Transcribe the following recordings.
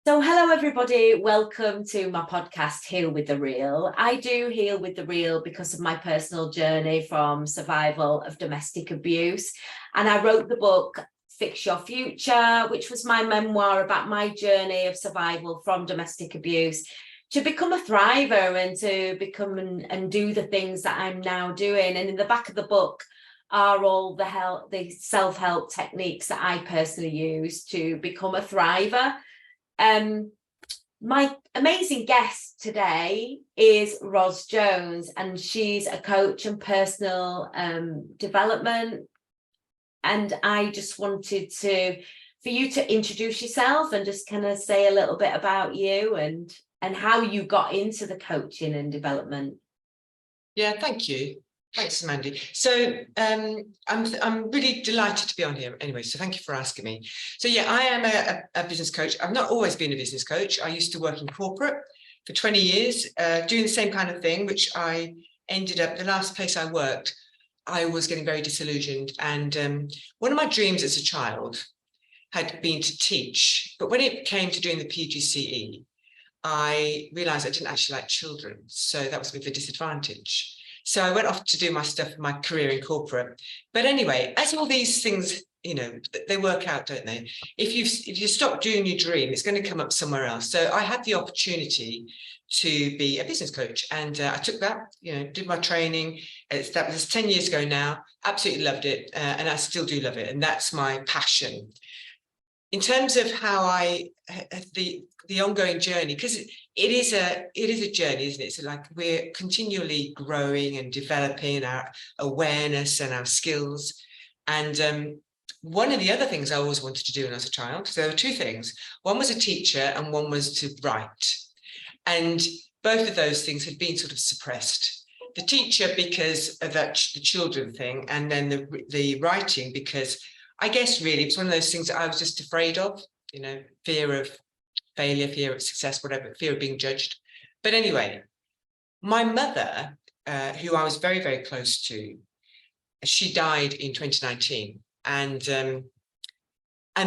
So hello everybody, welcome to my podcast Heal with the Real. I do heal with the real because of my personal journey from survival of domestic abuse, and I wrote the book Fix Your Future, which was my memoir about my journey of survival from domestic abuse to become a thriver and to become and do the things that I'm now doing. And in the back of the book are all the self-help techniques that I personally use to become a thriver. My amazing guest today is Ros Jones, and she's a coach and personal development. And I just wanted for you to introduce yourself and just kind of say a little bit about you and how you got into the coaching and development. Yeah, thank you. Thanks, Mandy. So I'm really delighted to be on here anyway, so thank you for asking me. So yeah, I am a business coach. I've not always been a business coach. I used to work in corporate for 20 years, doing the same kind of thing, which I ended up, the last place I worked, I was getting very disillusioned. And one of my dreams as a child had been to teach, but when it came to doing the PGCE, I realized I didn't actually like children. So that was a bit of a disadvantage. So I went off to do my stuff, my career in corporate. But anyway, as all these things, you know, they work out, don't they? If you stop doing your dream, it's going to come up somewhere else. So I had the opportunity to be a business coach, and I took that, you know, did my training. That was 10 years ago now. Absolutely loved it, and I still do love it, and that's my passion. In terms of how the ongoing journey, because it is a journey, isn't it? So like we're continually growing and developing our awareness and our skills. And one of the other things I always wanted to do when I was a child, so there were two things. One was a teacher and one was to write. And both of those things had been sort of suppressed. The teacher because of the children thing, and then the writing because I guess really it's one of those things that I was just afraid of, you know, fear of failure, fear of success, whatever, fear of being judged. But anyway, my mother, who I was very, very close to, she died in 2019. And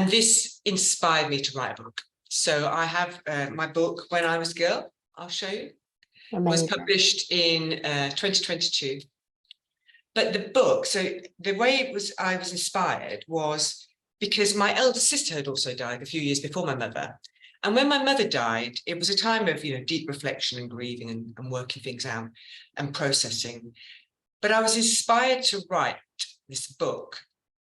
this inspired me to write a book. So I have my book, When I Was a Girl, I'll show you. Amazing. Was published in 2022. But the book, so the way I was inspired was because my elder sister had also died a few years before my mother. And when my mother died, it was a time of, you know, deep reflection and grieving and working things out and processing. But I was inspired to write this book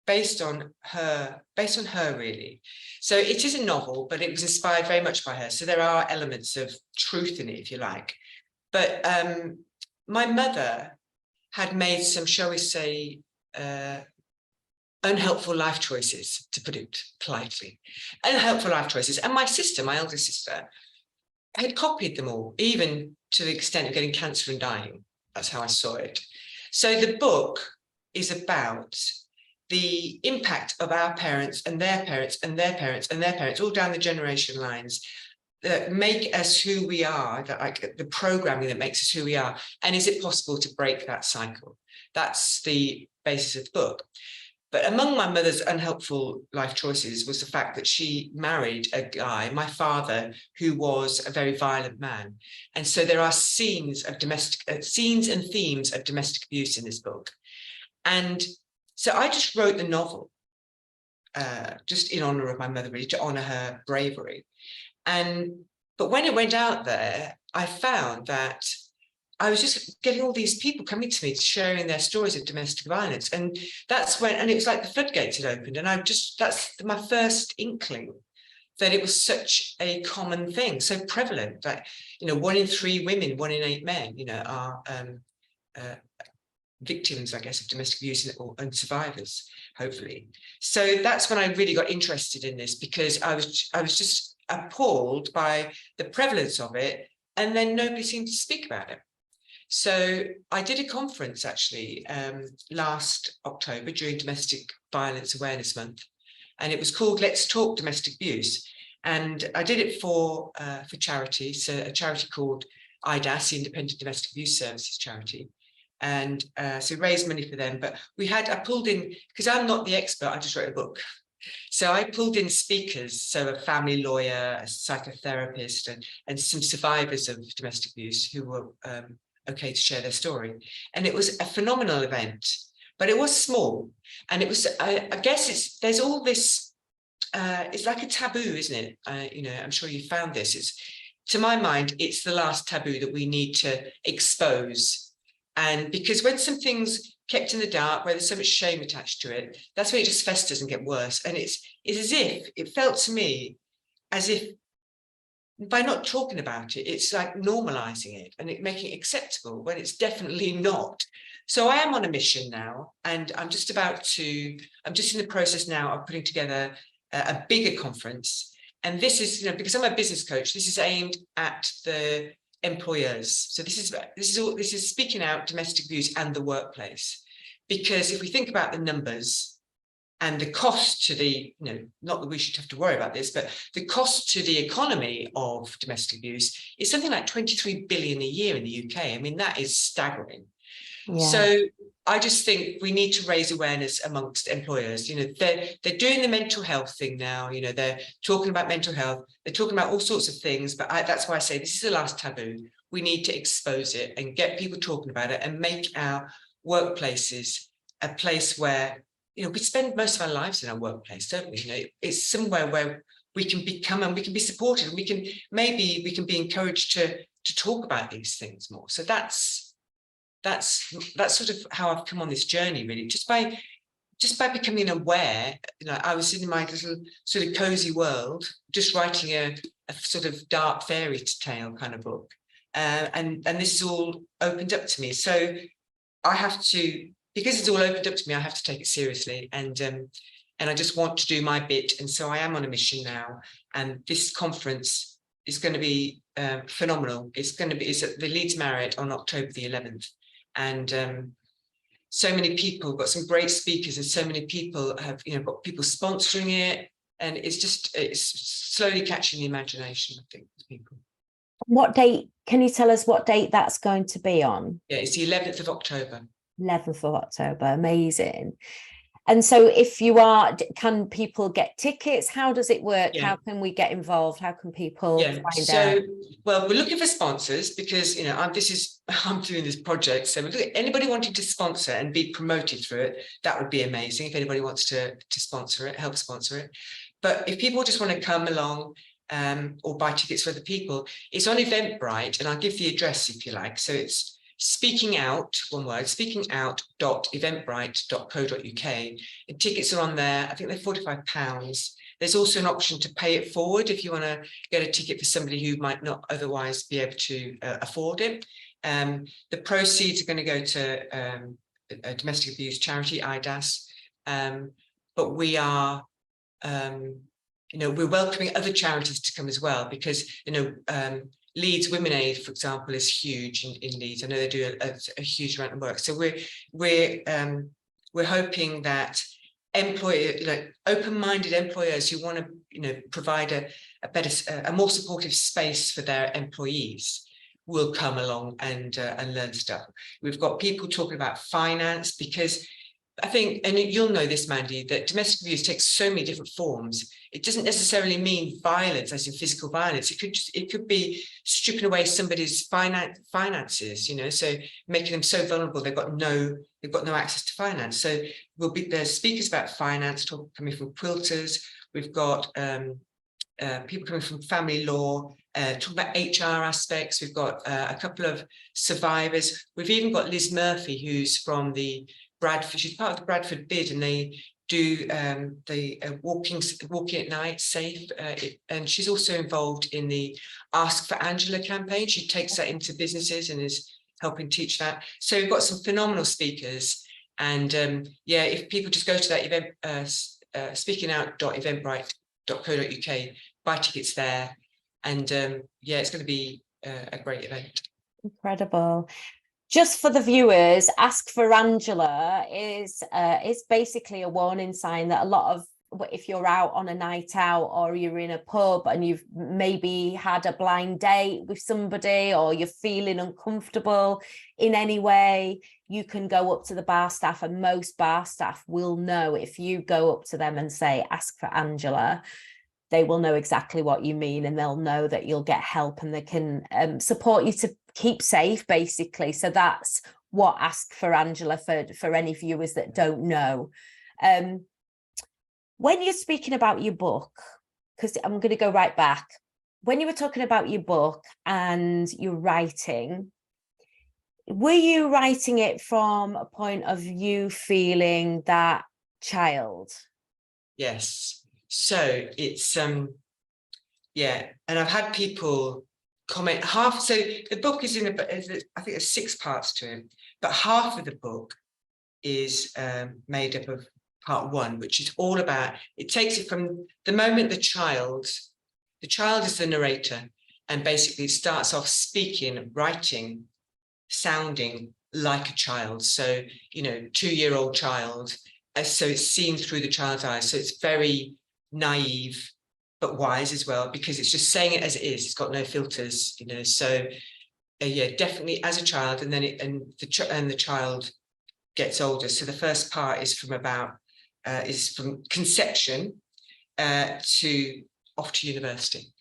based on her really. So it is a novel, but it was inspired very much by her. So there are elements of truth in it, if you like. But my mother had made some, shall we say, unhelpful life choices, to put it politely. Unhelpful life choices. And my sister, my elder sister, had copied them all, even to the extent of getting cancer and dying. That's how I saw it. So the book is about the impact of our parents and their parents and their parents and their parents, all down the generation lines, that make us who we are, that like the programming that makes us who we are. And is it possible to break that cycle? That's the basis of the book. But among my mother's unhelpful life choices was the fact that she married a guy, my father, who was a very violent man. And so there are scenes and themes of domestic abuse in this book. And so I just wrote the novel, just in honor of my mother, really, to honor her bravery. But when it went out there, I found that I was just getting all these people coming to me sharing their stories of domestic violence. And that's when, and it was like the floodgates had opened. And that's my first inkling that it was such a common thing, so prevalent, that, you know, 1 in 3 women, 1 in 8 men, you know, are victims, I guess, of domestic abuse and survivors, hopefully. So that's when I really got interested in this, because I was just appalled by the prevalence of it, and then nobody seemed to speak about it. So I did a conference actually last October during Domestic Violence Awareness Month, and it was called Let's Talk Domestic Abuse. And I did it for charity, so a charity called IDAS, the Independent Domestic Abuse Services charity. And so raised money for them. But I pulled in, because I'm not the expert, I just wrote a book. So I pulled in speakers, so a family lawyer, a psychotherapist, and some survivors of domestic abuse who were okay to share their story. And it was a phenomenal event, but it was small. And it was, I guess there's all this, it's like a taboo, isn't it? I'm sure you found this. It's, to my mind, it's the last taboo that we need to expose. And because when something's kept in the dark, where there's so much shame attached to it, that's when it just festers and get worse. And it's as if, it felt to me as if by not talking about it, it's like normalizing it and making it acceptable when it's definitely not. So I am on a mission now, and I'm just in the process now of putting together a bigger conference. And this is, because I'm a business coach, this is aimed at the employers. So this is speaking out domestic abuse and the workplace. Because if we think about the numbers and the cost to the, not that we should have to worry about this, but the cost to the economy of domestic abuse is something like 23 billion a year in the UK. I mean, that is staggering. Yeah. So I just think we need to raise awareness amongst employers. They're doing the mental health thing now. They're talking about mental health. They're talking about all sorts of things. But that's why I say this is the last taboo. We need to expose it and get people talking about it and make our workplaces a place where, we spend most of our lives in our workplace, don't we? It's somewhere where we can become and we can be supported. And we can be encouraged to talk about these things more. So that's sort of how I've come on this journey, really, just by becoming aware. I was in my little sort of cozy world, just writing a sort of dark fairy tale kind of book, and this is all opened up to me. So I have to, because it's all opened up to me, I have to take it seriously, and I just want to do my bit. And so I am on a mission now, and this conference is going to be phenomenal. It's at the Leeds Marriott on October the 11th. And so many people, got some great speakers, and so many people have, got people sponsoring it, and it's slowly catching the imagination, I think, of people. What date? Can you tell us what date that's going to be on? Yeah, it's the 11th of October. 11th of October, amazing. And so can people get tickets? How does it work? Yeah. How can we get involved? How can people find out? Well, we're looking for sponsors because, I'm doing this project. So anybody wanting to sponsor and be promoted through it, that would be amazing. If anybody wants to sponsor it, help sponsor it. But if people just want to come along or buy tickets for other people, it's on Eventbrite, and I'll give the address if you like. So it's speaking out, one word, speakingout.eventbrite.co.uk. And tickets are on there. I think they're £45. There's also an option to pay it forward if you want to get a ticket for somebody who might not otherwise be able to afford it. The proceeds are going to go to a domestic abuse charity, IDAS. But we are, we're welcoming other charities to come as well, because, Leeds Women Aid, for example, is huge in Leeds. I know they do a huge amount of work. So we're hoping that open-minded employers who want to, provide a more supportive space for their employees will come along and learn stuff. We've got people talking about finance, because I think, and you'll know this, Mandy, that domestic abuse takes so many different forms. It doesn't necessarily mean violence, as in physical violence. It could be stripping away somebody's finances, so making them so vulnerable they've got no access to finance. So there's speakers about finance, coming from quilters. We've got people coming from family law, talking about HR aspects. We've got a couple of survivors. We've even got Liz Murphy, who's from the Bradford. She's part of the Bradford Bid, and they do the walking at night safe, and she's also involved in the Ask for Angela campaign. She takes that into businesses and is helping teach that. So we've got some phenomenal speakers, and if people just go to that event, speakingout.eventbrite.co.uk, buy tickets there, and it's going to be a great event. Incredible. Just for the viewers, Ask for Angela is basically a warning sign that a lot of if you're out on a night out or you're in a pub and you've maybe had a blind date with somebody, or you're feeling uncomfortable in any way, you can go up to the bar staff, and most bar staff will know. If you go up to them and say, ask for Angela, they will know exactly what you mean, and they'll know that you'll get help, and they can support you to keep safe, basically. So that's what Ask for Angela for any viewers that don't know. When you're speaking about your book, because I'm going to go right back, when you were talking about your book and your writing, were you writing it from a point of you feeling that child? Yes. So it's yeah, and I've had people comment half. So the book is I think there's 6 parts to it, but half of the book is made up of part 1, which is all about, it takes it from the moment the child is the narrator, and basically starts off speaking, writing, sounding like a child. So, 2-year-old child. So it's seen through the child's eyes. So it's very naive, but wise as well, because it's just saying it as it is. It's got no filters, So yeah, definitely as a child, and then the child gets older. So the first part is from conception to off to university.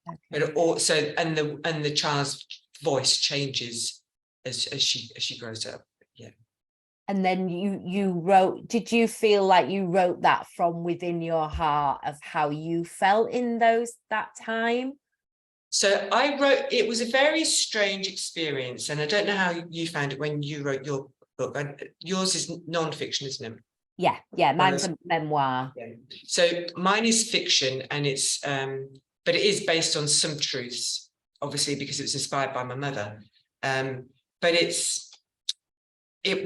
Okay. But also, and the child's voice changes as she grows up. Yeah. And then you wrote, did you feel like you wrote that from within your heart of how you felt in that time? So I wrote, it was a very strange experience, and I don't know how you found it when you wrote your book. Yours is non-fiction, isn't it? Yeah, mine's a memoir. Yeah. So mine is fiction, and it's but it is based on some truths, obviously, because it was inspired by my mother. But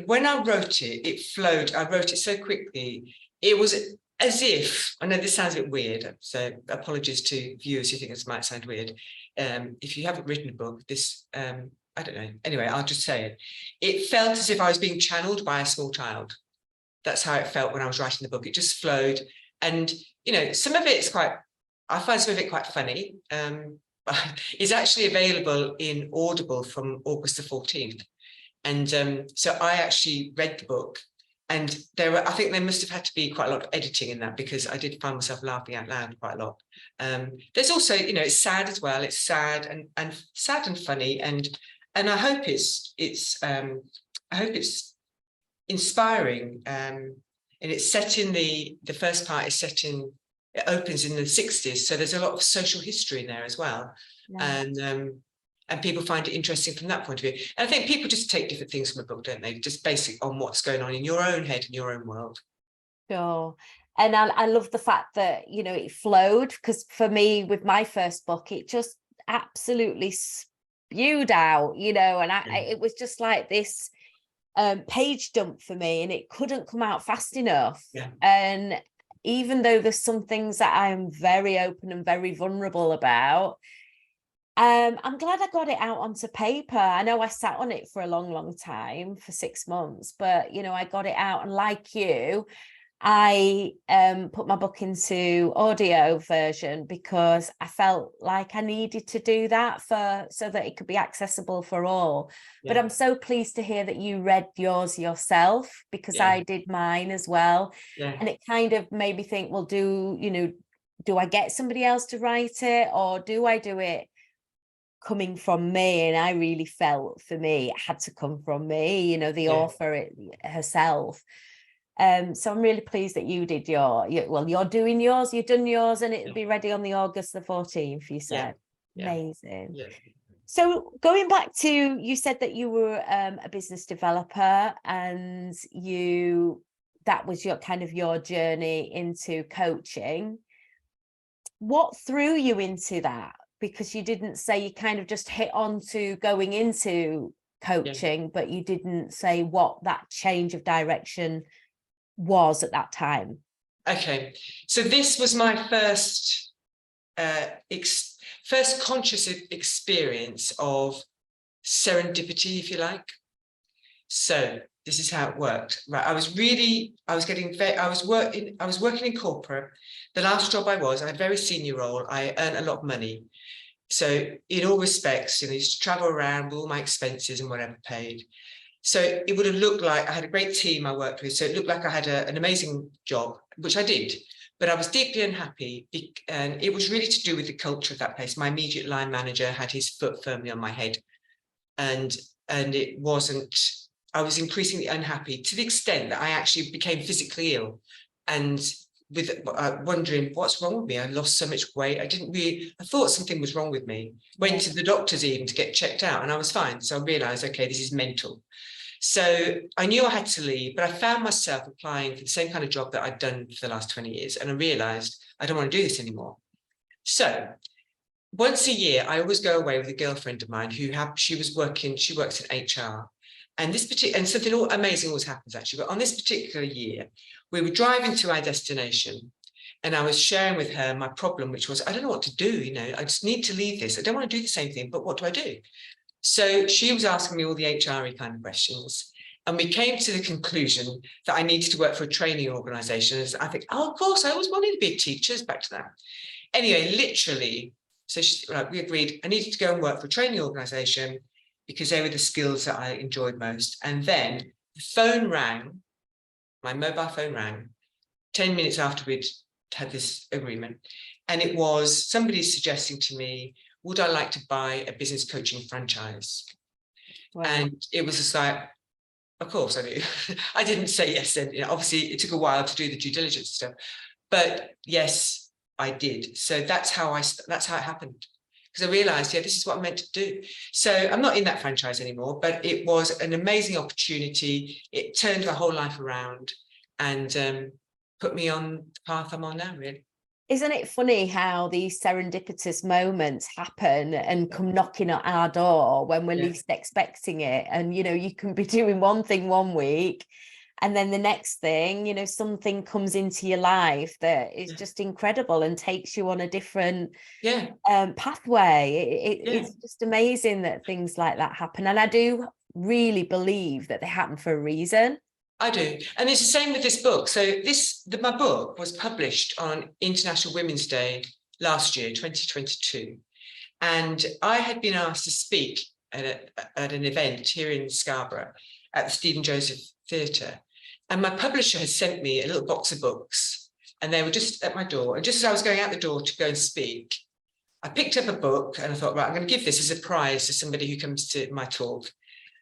when I wrote it, it flowed. I wrote it so quickly. It was as if, I know this sounds a bit weird, so apologies to viewers who think this might sound weird. If you haven't written a book, I don't know. Anyway, I'll just say it. It felt as if I was being channeled by a small child. That's how it felt when I was writing the book. It just flowed. And, some of it's I find some of it quite funny. It's actually available in Audible from August the 14th. And so I actually read the book, and I think there must have had to be quite a lot of editing in that, because I did find myself laughing out loud quite a lot. There's also, it's sad as well. It's sad and sad and funny, and I hope it's inspiring. And it's set in the first part is set in, it opens in the 60s, so there's a lot of social history in there as well. Yeah. And people find it interesting from that point of view. And I think people just take different things from a book, don't they? Just basic on what's going on in your own head, in your own world. Sure. And I love the fact that, it flowed, because for me, with my first book, it just absolutely spewed out, and it was just like this page dump for me, and it couldn't come out fast enough. Yeah. And even though there's some things that I'm very open and very vulnerable about, I'm glad I got it out onto paper. I know I sat on it for a long time, for 6 months, but I got it out, and like you, I put my book into audio version because I felt like I needed to do that so that it could be accessible for all. Yeah. But I'm so pleased to hear that you read yours yourself, because yeah. I did mine as well. Yeah. And it kind of made me think, well, do I get somebody else to write it, or do I do it coming from me? And I really felt, for me, it had to come from me, the yeah. author herself. So I'm really pleased that you did you're doing yours, you've done yours, and it'll be ready on the August the 14th, you said. Yeah. Amazing. Yeah. So going back to, you said that you were a business developer, and that was your journey into coaching. What threw you into that? Because you didn't say, you kind of just hit on to going into coaching, yeah. but you didn't say what that change of direction was at that time. Okay, so this was my first conscious experience of serendipity, if you like. So this is how it worked. Right. I was working in corporate. The last job I had a very senior role. I earned a lot of money. So in all respects, I used to travel around with all my expenses and whatever paid. So it would have looked like I had a great team I worked with. So it looked like I had an amazing job, which I did. But I was deeply unhappy, and it was really to do with the culture of that place. My immediate line manager had his foot firmly on my head, and it wasn't. I was increasingly unhappy to the extent that I actually became physically ill, and with wondering what's wrong with me. I lost so much weight. I thought something was wrong with me. Went to the doctors even to get checked out, and I was fine. So I realized, okay, this is mental. So I knew I had to leave, but I found myself applying for the same kind of job that I'd done for the last 20 years. And I realized I don't want to do this anymore. So once a year, I always go away with a girlfriend of mine she works in HR. And something amazing always happens actually. But on this particular year, we were driving to our destination, and I was sharing with her my problem, which was, I don't know what to do. I just need to leave this. I don't want to do the same thing, but what do I do? So she was asking me all the HR kind of questions. And we came to the conclusion that I needed to work for a training organisation. I think, oh, of course, I always wanted to be a teacher. Back to that. Anyway, literally, so we agreed I needed to go and work for a training organisation because they were the skills that I enjoyed most. And then the phone rang, my mobile phone rang 10 minutes after we'd had this agreement. And it was somebody suggesting to me, would I like to buy a business coaching franchise? Wow. And it was just like, of course I do. I didn't say yes then. Obviously, it took a while to do the due diligence stuff, but yes, I did. So that's how it happened. Because I realized, this is what I'm meant to do. So I'm not in that franchise anymore, but it was an amazing opportunity. It turned my whole life around and put me on the path I'm on now, really. Isn't it funny how these serendipitous moments happen and come knocking at our door when we're least expecting it? And, you can be doing one thing one week, and then the next thing, something comes into your life that is just incredible and takes you on a different pathway. It's just amazing that things like that happen. And I do really believe that they happen for a reason. I do. And it's the same with this book. So my book was published on International Women's Day last year, 2022. And I had been asked to speak at an event here in Scarborough at the Stephen Joseph Theatre. And my publisher had sent me a little box of books, and they were just at my door. And just as I was going out the door to go and speak, I picked up a book and I thought, right, I'm going to give this as a prize to somebody who comes to my talk.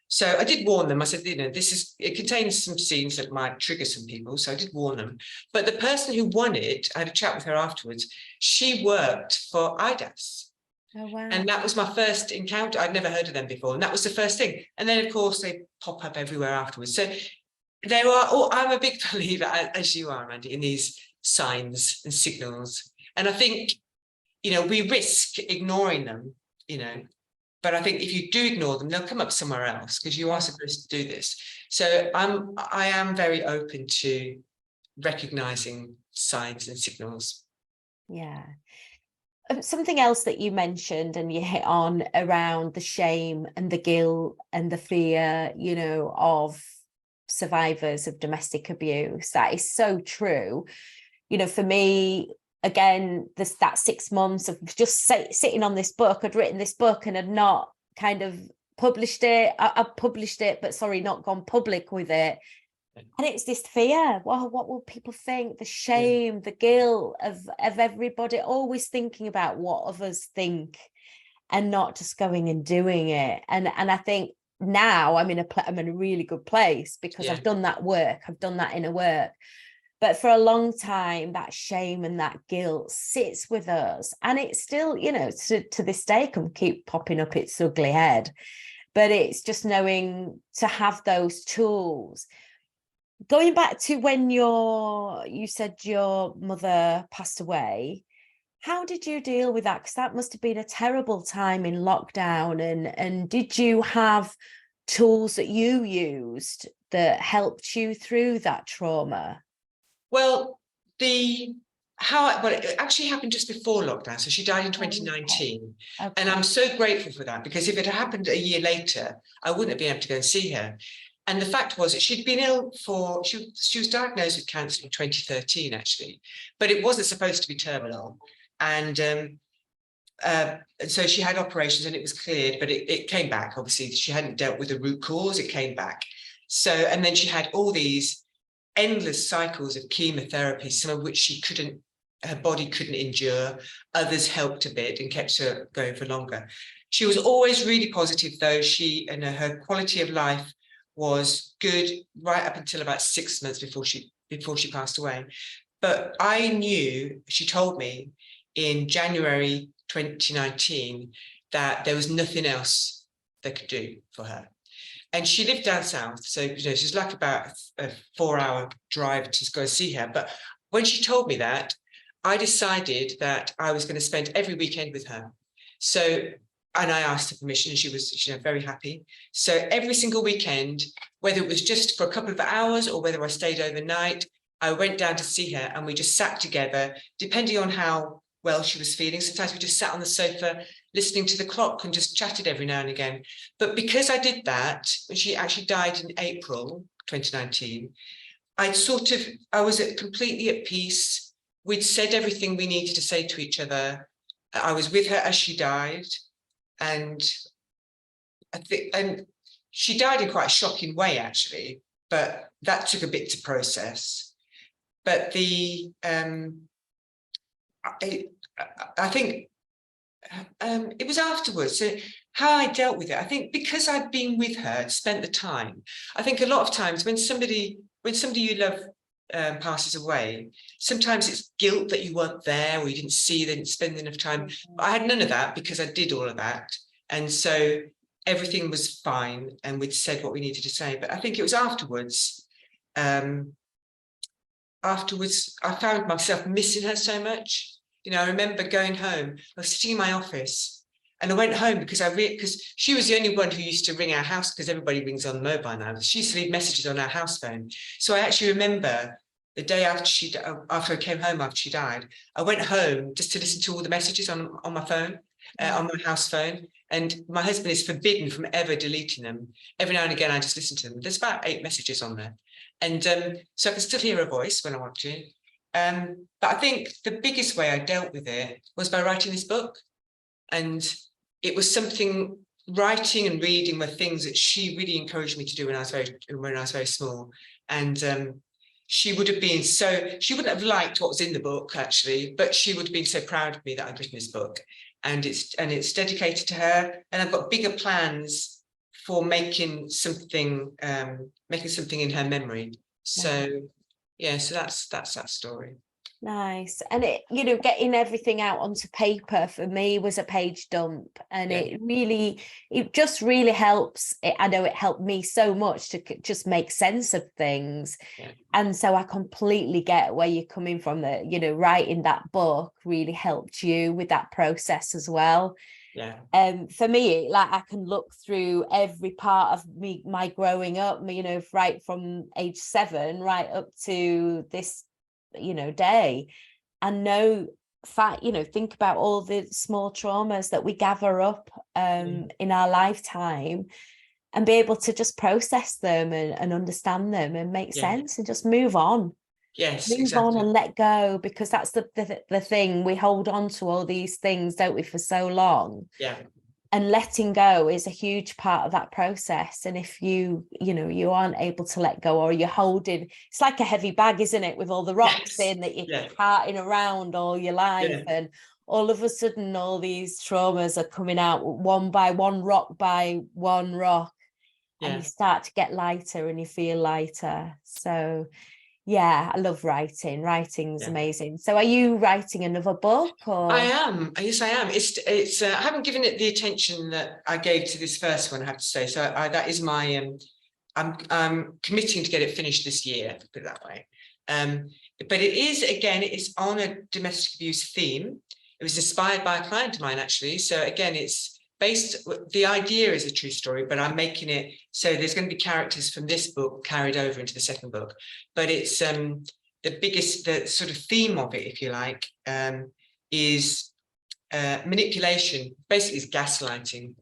So I did warn them. I said, it contains some scenes that might trigger some people. So I did warn them. But the person who won it, I had a chat with her afterwards. She worked for IDAS. Oh, wow. And that was my first encounter. I'd never heard of them before. And that was the first thing. And then, of course, they pop up everywhere afterwards. So I'm a big believer, as you are, Randy, in these signs and signals. And I think, we risk ignoring them, but I think if you do ignore them, they'll come up somewhere else because you are supposed to do this. So I am very open to recognizing signs and signals. Yeah. Something else that you mentioned and you hit on around the shame and the guilt and the fear, of survivors of domestic abuse. That is so true. For me, again, that 6 months of just sitting on this book, I'd written this book and had not kind of published it. I've published it, but not gone public with it. And it's this fear. Well, what will people think? The shame, the guilt of everybody always thinking about what others think and not just going and doing it. And I think now I'm in a really good place because I've done that work. I've done that inner work. But for a long time, that shame and that guilt sits with us. And it's still, to this day can keep popping up its ugly head. But it's just knowing to have those tools. Going back to when you said your mother passed away, how did you deal with that? Because that must have been a terrible time in lockdown. And did you have tools that you used that helped you through that trauma? Well, it actually happened just before lockdown. So she died in 2019. Okay. And I'm so grateful for that, because if it had happened a year later, I wouldn't have been able to go and see her. And the fact was that she'd been ill she was diagnosed with cancer in 2013, actually, but it wasn't supposed to be terminal. And so she had operations and it was cleared, but it came back. Obviously, she hadn't dealt with the root cause, it came back. So, and then she had all these endless cycles of chemotherapy, some of which her body couldn't endure. Others helped a bit and kept her going for longer. She was always really positive, though. And her quality of life was good right up until about 6 months before she passed away. But I knew, she told me in January 2019 that there was nothing else they could do for her. And she lived down south, so she's like about a 4-hour drive to go see her. But when she told me that, I decided that I was going to spend every weekend with her. So, and I asked her permission, and she was very happy. So every single weekend, whether it was just for a couple of hours or whether I stayed overnight, I went down to see her, and we just sat together, depending on how well she was feeling. Sometimes we just sat on the sofa listening to the clock and just chatted every now and again. But because I did that, when she actually died in April 2019, I was completely at peace. We'd said everything we needed to say to each other. I was with her as she died, and she died in quite a shocking way, actually, but that took a bit to process. But I think it was afterwards, so how I dealt with it. I think because I'd been with her, spent the time. I think a lot of times when somebody you love passes away, sometimes it's guilt that you weren't there, or you didn't see, they didn't spend enough time. But I had none of that because I did all of that, and so everything was fine, and we'd said what we needed to say. But I think it was afterwards. I found myself missing her so much. I remember going home. I was sitting in my office, and I went home because she was the only one who used to ring our house, because everybody rings on mobile now. She used to leave messages on our house phone. So I actually remember the day after I came home after she died, I went home just to listen to all the messages on my phone, on my house phone. And my husband is forbidden from ever deleting them. Every now and again, I just listen to them. There's about 8 messages on there. And so I can still hear her voice when I want to. But I think the biggest way I dealt with it was by writing this book. And it was something, writing and reading were things that she really encouraged me to do when I was very small. And she wouldn't have liked what was in the book, actually, but she would have been so proud of me that I'd written this book. And it's dedicated to her. And I've got bigger plans for making something in her memory. So yeah, so that's that story. Nice. And it, getting everything out onto paper for me was a page dump, and it just really helps. I know it helped me so much to just make sense of things. Yeah. And so I completely get where you're coming from. That writing that book really helped you with that process as well. Yeah. For me, like, I can look through every part of my growing up, right from age 7 right up to this day, and think about all the small traumas that we gather up in our lifetime, and be able to just process them and understand them and make sense and just move on. Yes, move exactly. on and let go, because that's the thing. We hold on to all these things, don't we, for so long. Yeah. And letting go is a huge part of that process. And if you aren't able to let go, or you're holding, it's like a heavy bag, isn't it, with all the rocks in that you're carting around all your life. And all of a sudden, all these traumas are coming out one by one, rock by one rock. And you start to get lighter and you feel lighter. So yeah, I love writing. Writing's amazing. So are you writing another book? Or? I am. Yes, I am. It's I haven't given it the attention that I gave to this first one, I have to say. So that is my, I'm committing to get it finished this year, put it that way. But it is, again, it's on a domestic abuse theme. It was inspired by a client of mine, actually. So again, the idea is a true story, but I'm making it so there's going to be characters from this book carried over into the second book. But it's the sort of theme of it, if you like, is manipulation. Basically, it's gaslighting.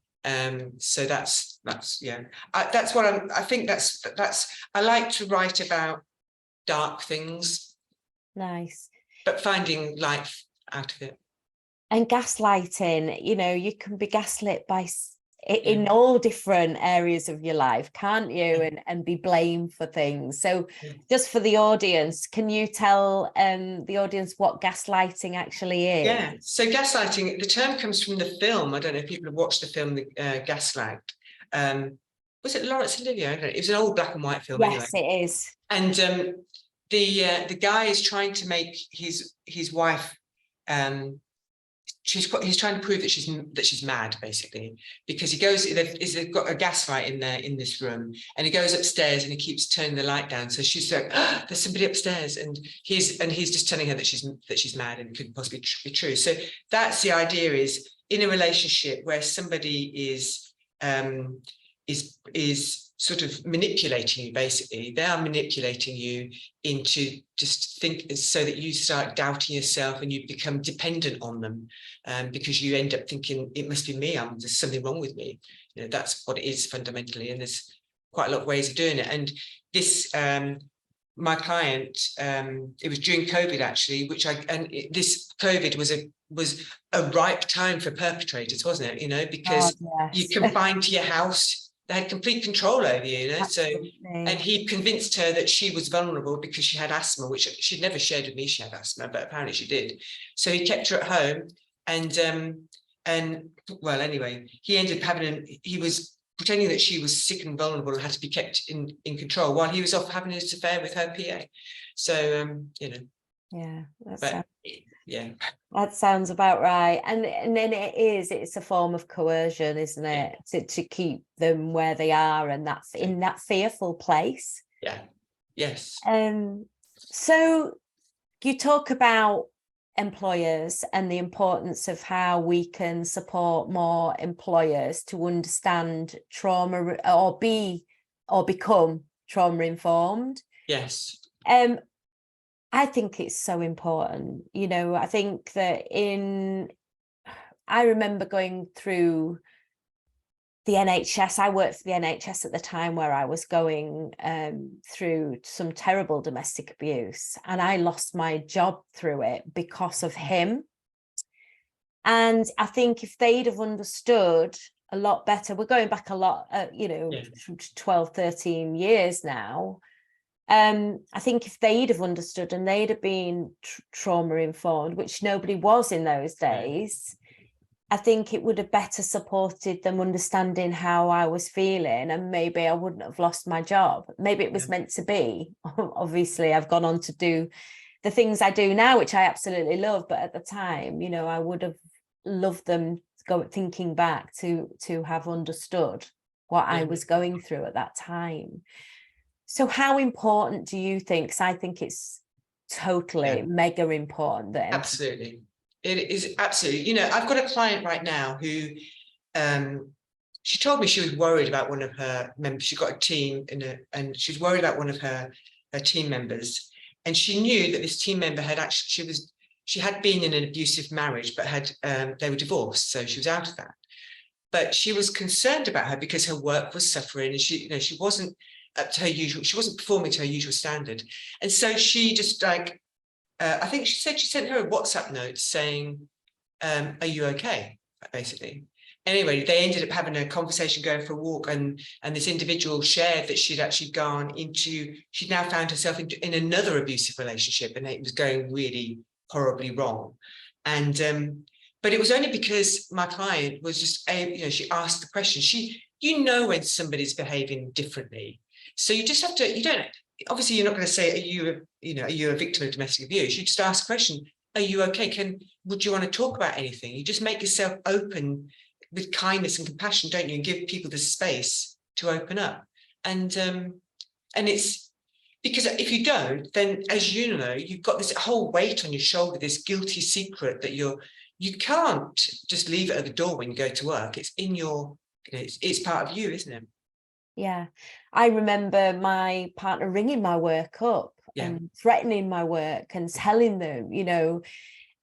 So that's That's I like to write about dark things, Nice. but finding life out of it. And gaslighting, you can be gaslit by in all different areas of your life, can't you? And be blamed for things. So just for the audience, can you tell the audience what gaslighting actually is? Yeah, so gaslighting, the term comes from the film. I don't know if people have watched the film Gaslight. Was it Laurence Olivier? I don't know. It was an old black and white film. Yes, anyway. it is. And the guy is trying to make his wife, he's trying to prove that she's mad, basically, because they've got a gas light in this room, and he goes upstairs and he keeps turning the light down, so she's like, oh, there's somebody upstairs, and he's just telling her that she's mad, and it couldn't possibly be true. So that's the idea, is in a relationship where somebody is sort of manipulating you, basically. They are manipulating you into just so that you start doubting yourself and you become dependent on them, because you end up thinking, it must be me, there's something wrong with me. That's what it is fundamentally, and there's quite a lot of ways of doing it. And this, my client, it was during COVID actually, this COVID was a ripe time for perpetrators, wasn't it? Because you confined to your house. They had complete control over you, Absolutely. So, and he convinced her that she was vulnerable because she had asthma, which she'd never shared with me. She had asthma, but apparently she did. So he kept her at home, and well, anyway, he ended up he was pretending that she was sick and vulnerable and had to be kept in control while he was off having this affair with her PA. So, yeah, that sounds about right. And then it's a form of coercion, isn't it? To keep them where they are, and that's in that fearful place. Yes. So you talk about employers and the importance of how we can support more employers to understand trauma or become trauma informed. Yes. I think it's so important. I think that I remember going through the NHS. I worked for the NHS at the time, where I was going through some terrible domestic abuse, and I lost my job through it because of him. And I think if they'd have understood a lot better, we're going back a lot, 12, 13 years now. I think if they'd have understood and they'd have been trauma informed, which nobody was in those days, I think it would have better supported them understanding how I was feeling, and maybe I wouldn't have lost my job. Maybe it was meant to be. Obviously, I've gone on to do the things I do now, which I absolutely love. But at the time, I would have loved them thinking back to have understood what I was going through at that time. So how important do you think? Because I think it's totally mega important. Absolutely. It is absolutely. I've got a client right now who, she told me she was worried about one of her members. She got a team and she was worried about one of her team members. And she knew that this team member had she had been in an abusive marriage, but they were divorced. So she was out of that. But she was concerned about her because her work was suffering, and she wasn't up to her usual, she wasn't performing to her usual standard. And so she just I think she said she sent her a WhatsApp note saying, are you okay? Basically. Anyway, they ended up having a conversation, going for a walk, and this individual shared that she'd actually she'd now found herself in another abusive relationship, and it was going really horribly wrong. And but it was only because my client was just she asked the question. When somebody's behaving differently. So you just have to, obviously you're not going to say, are you a victim of domestic abuse? You just ask the question, are you okay? Would you want to talk about anything? You just make yourself open with kindness and compassion, don't you? And give people the space to open up. And it's because if you don't, then as you know, you've got this whole weight on your shoulder, this guilty secret that you can't just leave it at the door when you go to work. It's in your, it's part of you, isn't it? Yeah, I remember my partner ringing my work up and threatening my work and telling them,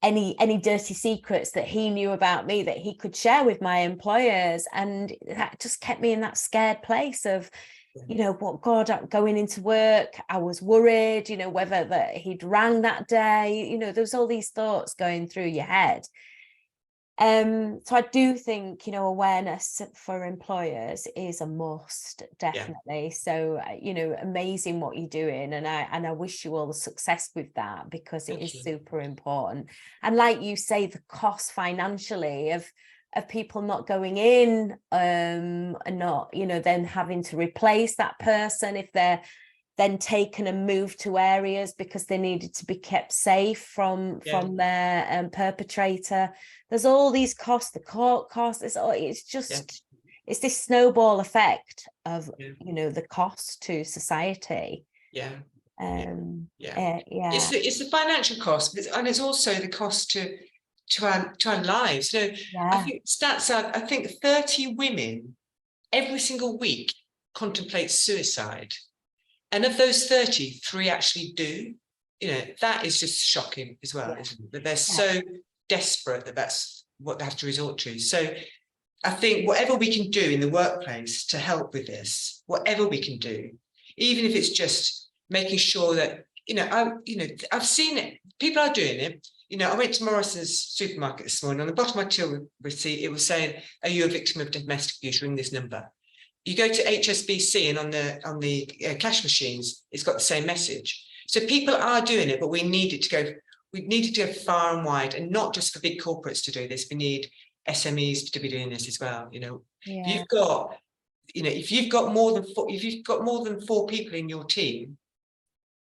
any dirty secrets that he knew about me that he could share with my employers. And that just kept me in that scared place of, you know, what, God, going into work, I was worried, you know, whether that he'd rang that day, you know, there was all these thoughts going through your head. So I do think, you know, awareness for employers is a must, definitely. So, you know, amazing what you're doing, and I wish you all the success with that, because it is super important. And like you say, the cost financially of people not going in, and not, you know, then having to replace that person if they're then taken and moved to areas because they needed to be kept safe from their perpetrator. There's all these costs, the court costs. It's just it's this snowball effect of you know, the cost to society. It's the financial cost, and it's also the cost to our lives. So I think stats are, I think 30 women every single week contemplate suicide. And of those 30, 3 actually do. You know, that is just shocking as well, isn't it? That they're so desperate that that's what they have to resort to. So I think whatever we can do in the workplace to help with this, whatever we can do, even if it's just making sure that, I've seen it, people are doing it. You know, I went to Morrison's supermarket this morning. On the bottom of my till receipt, it was saying, "Are you a victim of domestic abuse? Ring this number." You go to HSBC, and on the cash machines, it's got the same message. So people are doing it, but we need it to go. We need it to go far and wide, and not just for big corporates to do this. We need SMEs to be doing this as well. You know, if you've got more than 4 people in your team,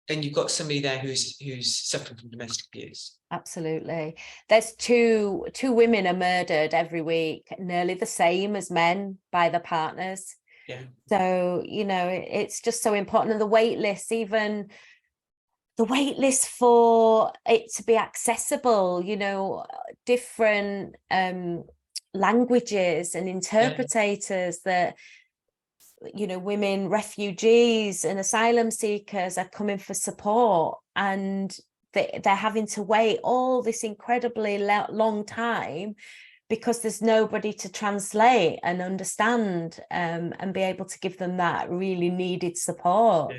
then you've got somebody there who's suffering from domestic abuse. Absolutely. There's two women are murdered every week, nearly the same as men, by their partners. So, you know, it's just so important. And the wait lists, even the wait list for it to be accessible, you know, different languages and interpreters that, you know, women, refugees and asylum seekers are coming for support, and they're having to wait all this incredibly long time because there's nobody to translate and understand and be able to give them that really needed support.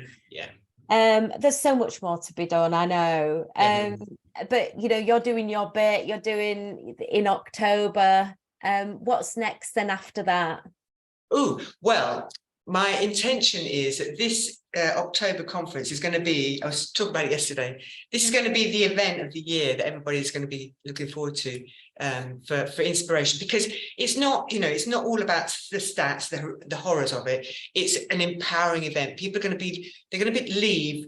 There's so much more to be done, I know. But you know, you're doing your bit, you're doing in October. What's next then after that? Oh, well, my intention is that this October conference is going to be, I was talking about it yesterday, this is going to be the event of the year that everybody's going to be looking forward to for inspiration, because it's not, you know, it's not all about the stats, the horrors of it. It's an empowering event. People are going to be, leave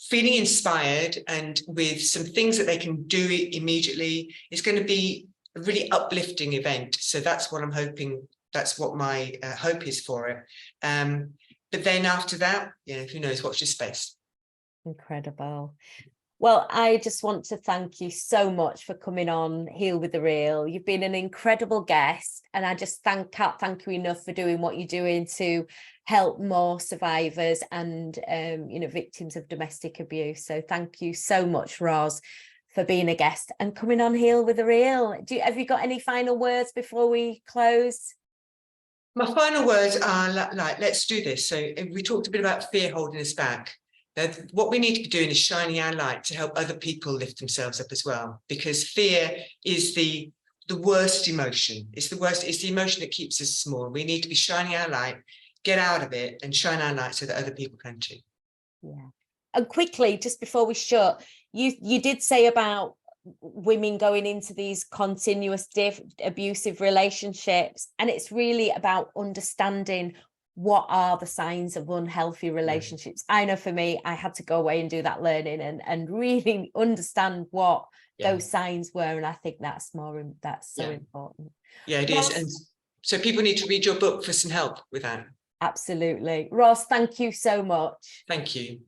feeling inspired and with some things that they can do immediately. It's going to be a really uplifting event. So that's what I'm hoping. That's what my hope is for it. But then after that, you know, who knows, watch this space. Incredible. Well, I just want to thank you so much for coming on Heal with the Real. You've been an incredible guest, and I just can't thank you enough for doing what you're doing to help more survivors and you know, victims of domestic abuse. So thank you so much, Ros, for being a guest and coming on Heal with the Real. Have you got any final words before we close? My final words are like, let's do this. So we talked a bit about fear holding us back. What we need to be doing is shining our light to help other people lift themselves up as well, because fear is the worst emotion. It's the worst. It's the emotion that keeps us small. We need to be shining our light, get out of it, and shine our light so that other people can too. Yeah. And quickly, just before we shut, you did say about women going into these continuous abusive relationships, and it's really about understanding what are the signs of unhealthy relationships. I know for me, I had to go away and do that learning and really understand what those signs were, and I think that's so important. Yeah, it is. And so people need to read your book for some help with that. Absolutely. Ros, thank you so much. Thank you.